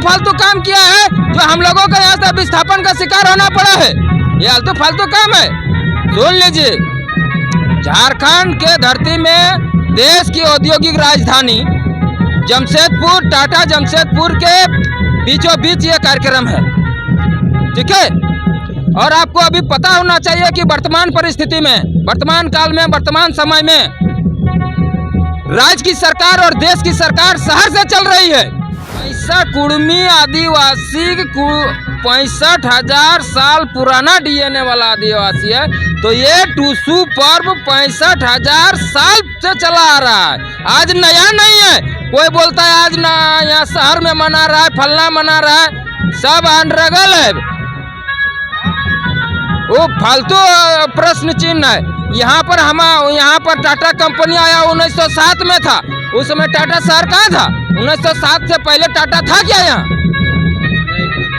फालतू काम किया है जो हम लोगों को यहाँ से विस्थापन का शिकार होना पड़ा है। ये आलतू फालतू काम है। सुन लीजिए, झारखंड के धरती में देश की औद्योगिक राजधानी जमशेदपुर, टाटा जमशेदपुर के बीचों बीच ये कार्यक्रम है, ठीक है। और आपको अभी पता होना चाहिए कि वर्तमान परिस्थिति में, वर्तमान काल में, वर्तमान समय में राज्य की सरकार और देश की सरकार शहर से चल रही है। ऐसा कुड़मी आदिवासी 65,000 साल पुराना डीएनए वाला आदिवासी है, तो ये टूसू पर्व 65,000 साल से चला आ रहा है, आज नया नहीं है। कोई बोलता है आज ना यहाँ शहर में मना रहा है, फलना मना रहा है, सब अनरगल है, वो फालतू प्रश्न चिन्ह है। यहाँ पर टाटा कंपनी आया 1907 में था, उस समय टाटा शहर कहाँ था? 1907 से पहले टाटा था क्या यहाँ?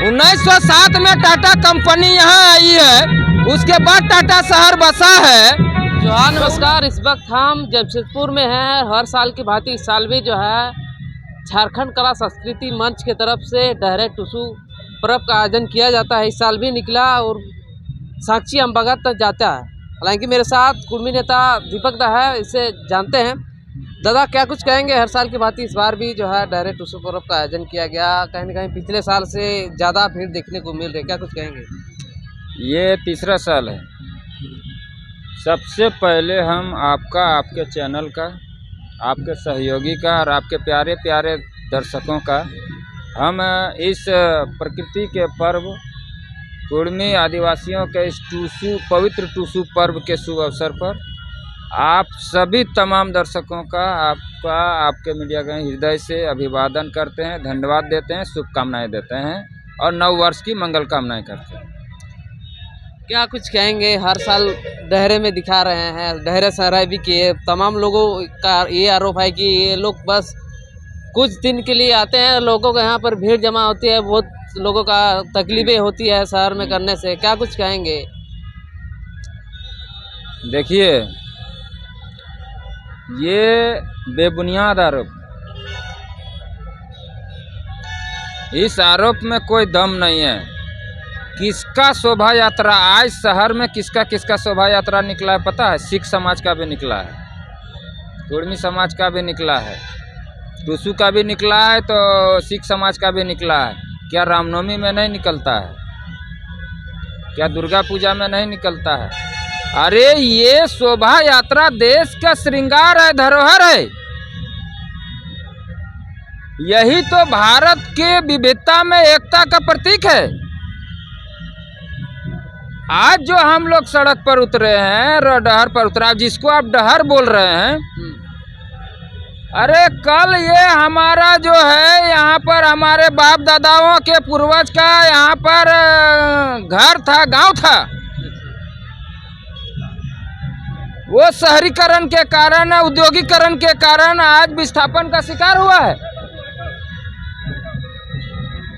1907 में टाटा कंपनी यहाँ आई है, उसके बाद टाटा शहर बसा है। जोहार, नमस्कार। इस वक्त हम जमशेदपुर में हैं। हर साल की भांति इस साल भी जो है झारखंड कला संस्कृति मंच के तरफ से डहरे टूसू पर्व का आयोजन किया जाता है। इस साल भी निकला और साक्षी अम्बागत तक जाता है। हालांकि मेरे साथ कुर्मी नेता दीपक दा है, इसे जानते हैं। दादा, क्या कुछ कहेंगे? हर साल की भांति इस बार भी जो है डहरे टूसू पर्व का आयोजन किया गया, कहीं न कहीं पिछले साल से ज़्यादा भीड़ देखने को मिल रही है, क्या कुछ कहेंगे? ये तीसरा साल है। सबसे पहले हम आपके चैनल का, आपके सहयोगी का और आपके प्यारे प्यारे दर्शकों का हम इस प्रकृति के पर्व कुड़मी आदिवासियों के इस पवित्र टूसू पर्व के शुभ अवसर पर आप सभी तमाम दर्शकों का, आपके मीडिया का हृदय से अभिवादन करते हैं, धन्यवाद देते हैं, शुभकामनाएं देते हैं और नव वर्ष की मंगल कामनाएं करते हैं। क्या कुछ कहेंगे? हर साल डहरे में दिखा रहे हैं, डहरे सहराई भी किए। तमाम लोगों का ये आरोप है कि ये लोग बस कुछ दिन के लिए आते हैं, लोगों को यहाँ पर भीड़ जमा होती है, बहुत लोगों का तकलीफें होती है शहर में करने से। क्या कुछ कहेंगे? देखिए, ये बेबुनियाद आरोप, इस आरोप में कोई दम नहीं है। किसका शोभा यात्रा आज शहर में किसका शोभा यात्रा निकला है पता है? सिख समाज का भी निकला है, कुड़मी समाज का भी निकला है, टूसू का भी निकला है, तो सिख समाज का भी निकला है। क्या रामनवमी में नहीं निकलता है? क्या दुर्गा पूजा में नहीं निकलता है? अरे ये शोभा यात्रा देश का श्रृंगार है, धरोहर है। यही तो भारत के विविधता में एकता का प्रतीक है। आज जो हम लोग सड़क पर उतरे हैं, डहर पर उतरा, जिसको आप डहर बोल रहे हैं, अरे कल ये हमारा जो है यहाँ पर हमारे बाप दादाओं के पूर्वज का यहाँ पर घर था, गांव था। वो शहरीकरण के कारण, औद्योगिकरण के कारण आज विस्थापन का शिकार हुआ है।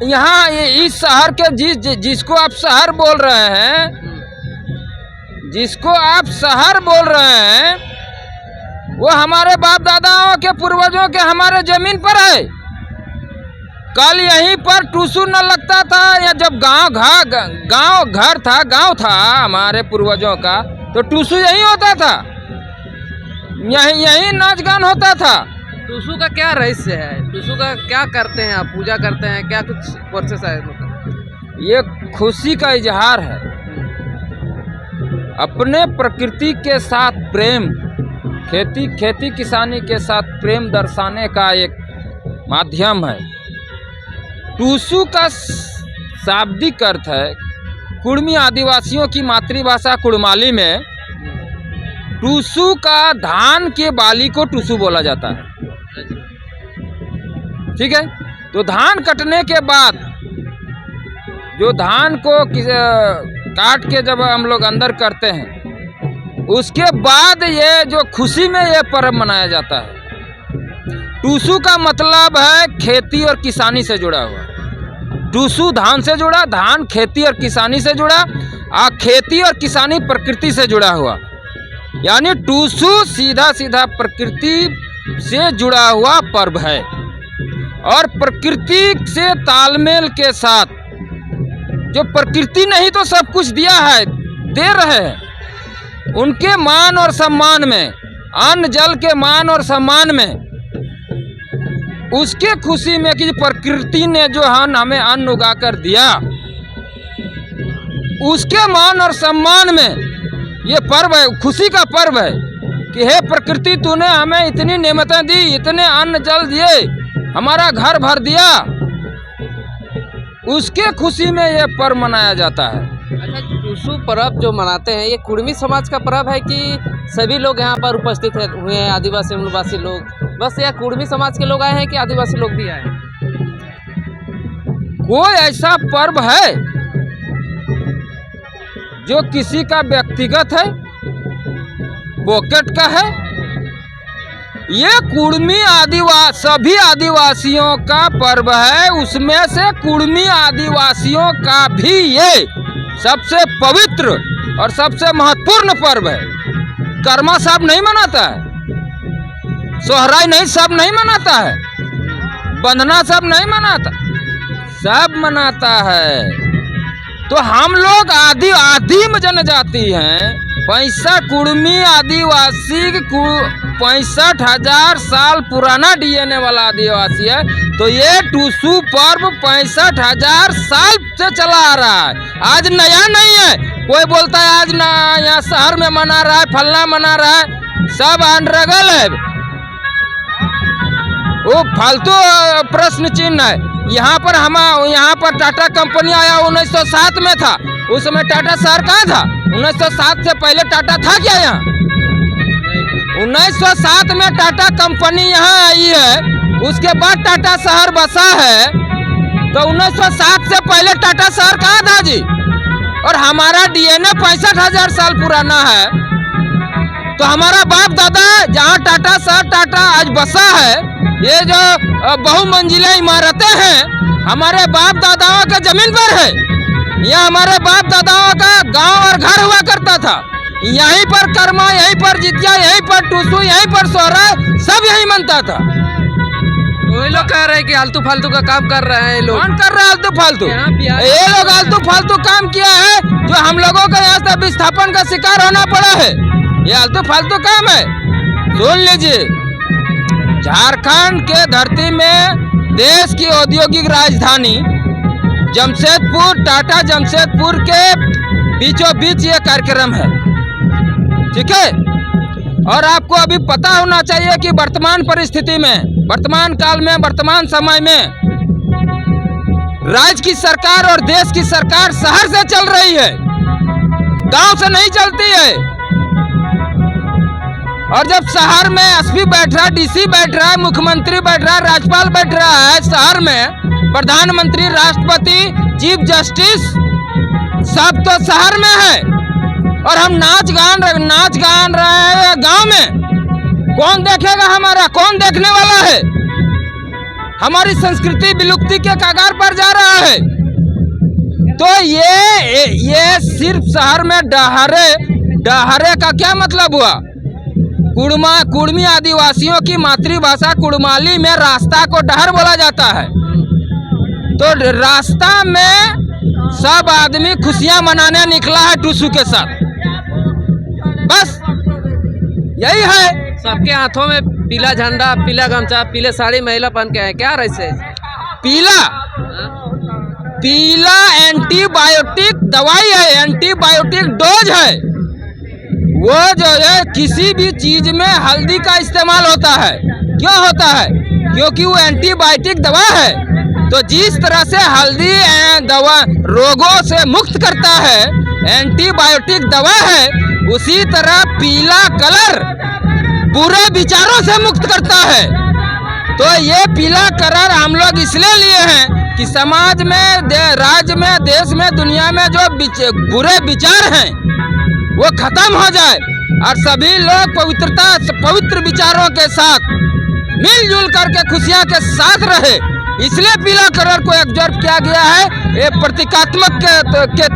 यहाँ इस शहर के जिसको आप शहर बोल रहे हैं, जिसको आप शहर बोल रहे हैं, वो हमारे बाप दादाओं के पूर्वजों के हमारे जमीन पर है। कल यहीं पर टूसू न लगता था, या जब गांव था हमारे पूर्वजों का, तो टूसू यहीं होता था, यहीं नाच गान होता था। टूसू का क्या रहस्य है? टूसू का क्या करते हैं आप? पूजा करते हैं? क्या कुछ प्रोसेस है? ये खुशी का इजहार है, अपने प्रकृति के साथ प्रेम, खेती किसानी के साथ प्रेम दर्शाने का एक माध्यम है। टूसू का शाब्दिक अर्थ है, कुड़मी आदिवासियों की मातृभाषा कुड़माली में टूसू का धान के बाली को टूसू बोला जाता है, ठीक है। तो धान कटने के बाद जो धान को काट के जब हम लोग अंदर करते हैं, उसके बाद ये जो खुशी में ये पर्व मनाया जाता है। टूसू का मतलब है खेती और किसानी से जुड़ा हुआ। टूसू धान से जुड़ा, धान खेती और किसानी से जुड़ा, खेती और किसानी प्रकृति से जुड़ा हुआ, यानी टूसू सीधा प्रकृति से जुड़ा हुआ पर्व है। और प्रकृति से तालमेल के साथ, जो प्रकृति नहीं तो सब कुछ दिया है, दे रहे हैं, उनके मान और सम्मान में, अन्न जल के मान और सम्मान में, उसके खुशी में कि प्रकृति ने जो हमें अन्न उगा कर दिया, उसके मान और सम्मान में ये पर्व है, खुशी का पर्व है कि हे प्रकृति, तूने हमें इतनी नेमतें दी, इतने अन्न जल दिए, हमारा घर भर दिया, उसके खुशी में ये पर्व मनाया जाता है। अच्छा, टूसू पर्व जो मनाते हैं, ये कुड़मी समाज का पर्व है कि सभी लोग यहाँ पर उपस्थित हुए हैं, आदिवासी मूलवासी लोग, बस या कुड़मी समाज के लोग आए हैं कि आदिवासी लोग भी आए हैं? कोई ऐसा पर्व है जो किसी का व्यक्तिगत है, पॉकेट का है? ये कुड़मी सभी आदिवासियों का पर्व है। उसमें से कुड़मी आदिवासियों का भी ये सबसे पवित्र और सबसे महत्वपूर्ण पर्व है। कर्मा सब नहीं मनाता है, सोहराई नहीं सब नहीं मनाता है, बंधना सब नहीं मनाता, सब मनाता है। तो हम लोग आदिम जनजाति हैं, 65 कुड़मी आदिवासी 65,000 साल पुराना डीएनए वाला आदिवासी है। तो ये टूसू पर्व 65,000 साल से चला आ रहा है, आज नया नहीं है। कोई बोलता है आज ना यहाँ शहर में मना रहा है, फलना मना रहा है, सब अनरगल है, वो फालतू प्रश्न चिन्ह है। यहाँ पर टाटा कंपनी आया 1907 में था, उस समय टाटा शहर कहाँ था? 1907 से पहले टाटा था क्या यहाँ? 1907 में टाटा कंपनी यहाँ आई है, उसके बाद टाटा शहर बसा है। तो 1907 से पहले टाटा शहर कहाँ था जी? और हमारा डीएनए 65,000 साल पुराना है। तो हमारा बाप दादा जहाँ टाटा शहर टाटा आज बसा है, ये जो बहुमंजिला इमारतें हैं, हमारे बाप दादाओं के जमीन पर है। यह हमारे बाप दादाओं का गांव और घर हुआ करता था। यहीं पर कर्मा, यहीं पर जितिया, यहीं पर टूसू, यहीं पर सोहरा, सब यहीं मनता था। वही लोग कह रहे हैं कि आलतू फालतू का काम कर रहे हैं लोग। कौन कर रहा है आलतू फालतू? ये लोग आलतू फालतू काम किया है जो हम लोगों को यहाँ से विस्थापन का शिकार होना पड़ा है। ये आलतू फालतू काम है। सुन लीजिए, झारखंड के धरती में देश की औद्योगिक राजधानी जमशेदपुर, टाटा जमशेदपुर के बीचों बीच ये कार्यक्रम है, ठीक है। और आपको अभी पता होना चाहिए कि वर्तमान परिस्थिति में, वर्तमान काल में, वर्तमान समय में राज्य की सरकार और देश की सरकार शहर से चल रही है, गांव से नहीं चलती है। और जब शहर में एसपी बैठ रहा है, डीसी बैठ रहा है, मुख्यमंत्री बैठ रहा है, राज्यपाल बैठ रहा है, शहर में प्रधानमंत्री, राष्ट्रपति, चीफ जस्टिस, सब तो शहर में है। और हम नाच गान रहे हैं गांव में। कौन देखेगा हमारा? कौन देखने वाला है? हमारी संस्कृति विलुप्ति के कगार पर जा रहा है। तो ये सिर्फ शहर में डहरे का क्या मतलब हुआ? कुड़मी आदिवासियों की मातृभाषा कुड़माली में रास्ता को डहर बोला जाता है। तो रास्ता में सब आदमी खुशियां मनाने निकला है टूसू के साथ, बस यही है। सबके हाथों में पीला झंडा, पीला गमछा, पीले साड़ी महिला पहन के है क्या? ऐसे पीला एंटीबायोटिक दवाई है, एंटीबायोटिक डोज है। वो जो है किसी भी चीज में हल्दी का इस्तेमाल होता है। क्यों होता है? क्योंकि वो एंटीबायोटिक दवा है। तो जिस तरह से हल्दी दवा रोगों से मुक्त करता है, एंटीबायोटिक दवा है, उसी तरह पीला कलर बुरे विचारों से मुक्त करता है। तो ये पीला कलर हम लोग इसलिए लिए हैं कि समाज में, राज्य में, देश में, दुनिया में जो बुरे विचार हैं वो खत्म हो जाए और सभी लोग पवित्र विचारों के साथ मिलजुल करके खुशियां के साथ रहे। इसलिए पीला कलर को एकजुट किया गया है, ये प्रतीकात्मक के